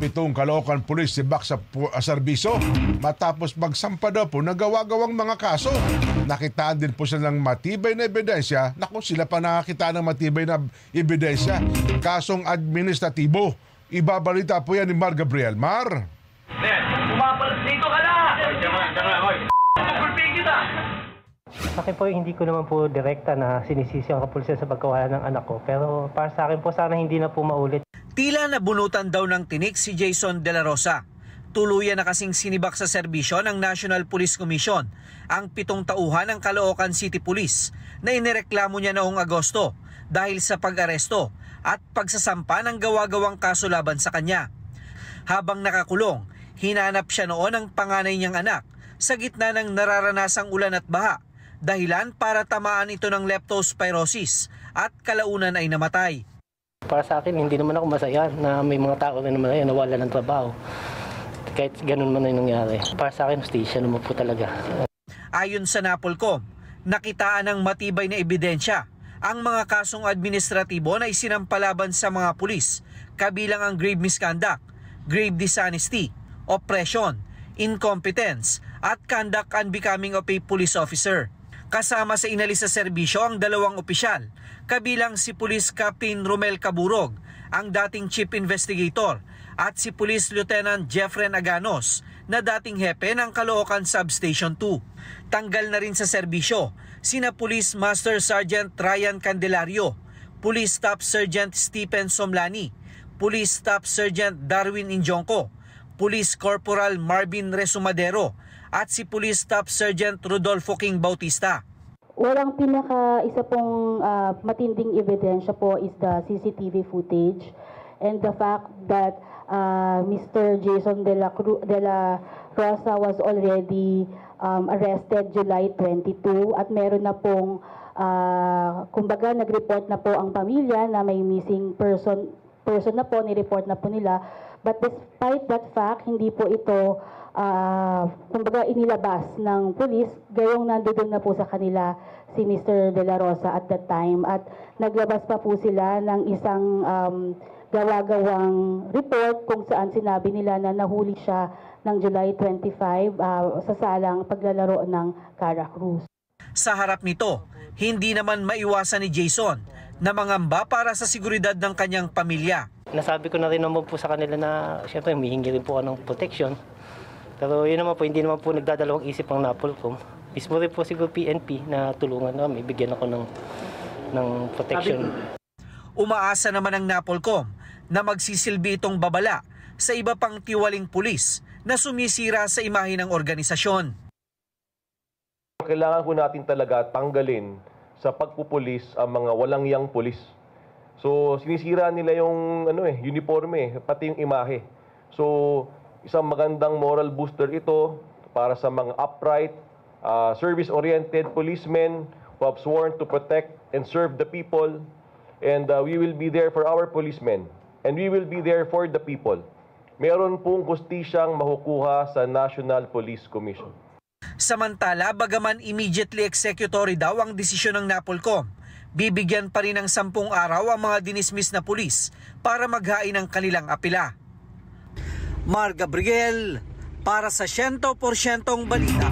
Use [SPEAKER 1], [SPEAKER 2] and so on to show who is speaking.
[SPEAKER 1] pitong Caloocan Police sibak sa serbisyo matapos magsampa daw po ng gawa-gawang mga kaso. Nakitaan din po sila ng matibay na ebidensya. Naku, sila pa nakakita ng matibay na ebidensya. Kasong administratibo. Ibabalita po yan ni Mar Gabriel. Mar?
[SPEAKER 2] Umapalas dito ka na! Pagpulping kita!
[SPEAKER 3] Sa akin po, hindi ko naman po direkta na sinisisi ang kapulisan sa pagkawala ng anak ko. Pero para sa akin po, sana hindi na po maulit.
[SPEAKER 4] Tila nabunutan daw ng tinik si Jason De La Rosa. Tuluyan na kasing sinibak sa serbisyo ng National Police Commission ang 7 tauhan ng Caloocan City Police na inireklamo niya noong Agosto dahil sa pag-aresto at pagsasampa ng gawa-gawang kaso laban sa kanya. Habang nakakulong, hinanap siya noon ang panganay niyang anak sa gitna ng nararanasang ulan at baha, dahilan para tamaan ito ng leptospirosis at kalaunan ay namatay.
[SPEAKER 3] Para sa akin, hindi naman ako masaya na may mga tao na naman ay nawala ng trabaho. Kahit ganun man ay nangyari. Para sa akin, hustisya naman po talaga.
[SPEAKER 4] Ayon sa NAPOLCOM, nakitaan ng matibay na ebidensya ang mga kasong administratibo na isinampalaban sa mga pulis, kabilang ang grave misconduct, grave dishonesty, oppression, incompetence, at conduct unbecoming of a police officer. Kasama sa inalis sa serbisyo ang 2 opisyal, kabilang si Police Captain Romel Caburog, ang dating Chief Investigator, at si Police Lieutenant Jeffren Aganos, na dating hepe ng Caloocan Substation 2. Tanggal na rin sa serbisyo sina Police Master Sergeant Ryan Candelario, Police Staff Sergeant Stephen Somlani, Police Staff Sergeant Darwin Injongco, Police Corporal Marvin Resumadero, at si Police Staff Sergeant Rodolfo King Bautista.
[SPEAKER 5] Walang isa pong matinding ebidensya po is the CCTV footage and the fact that Mr. Jason De La Rosa was already arrested July 22 at meron na pong kumbaga nag-report na po ang pamilya na may missing person na po, ni-report na po nila. But despite that fact, hindi po ito kumbaga inilabas ng pulis, gayong nandoon na po sa kanila si Mr. De La Rosa at that time. At naglabas pa po sila ng isang gawa-gawang report kung saan sinabi nila na nahuli siya ng July 25 sa salang paglalaro ng Caracruz.
[SPEAKER 4] Sa harap nito, hindi naman maiwasan ni Jason na mangamba para sa seguridad ng kanyang pamilya.
[SPEAKER 3] Nasabi ko na rin naman po sa kanila na siyempre humihingi rin po ng protection. Pero yun naman po, hindi naman po nagdadalawang isip ang NAPOLCOM. Mismo rin po siguro PNP na tulungan namin, ibigyan ako ng protection.
[SPEAKER 4] Umaasa naman ang NAPOLCOM na magsisilbi itong babala sa iba pang tiwaling pulis na sumisira sa imahe ng organisasyon.
[SPEAKER 6] Kailangan po natin talaga tanggalin sa pagpupulis ang mga walang yang pulis. So sinisira nila yung uniforme, pati yung imahe. So isang magandang moral booster ito para sa mga upright, service-oriented policemen who have sworn to protect and serve the people. And we will be there for our policemen. And we will be there for the people. Meron pong hustisyang makukuha sa National Police Commission.
[SPEAKER 4] Samantala, bagaman immediately executory daw ang desisyon ng NAPOLCOM, bibigyan pa rin ng 10 araw ang mga dinismiss na pulis para maghain ng kanilang apela. Mar Gabriel, para sa 100% balita.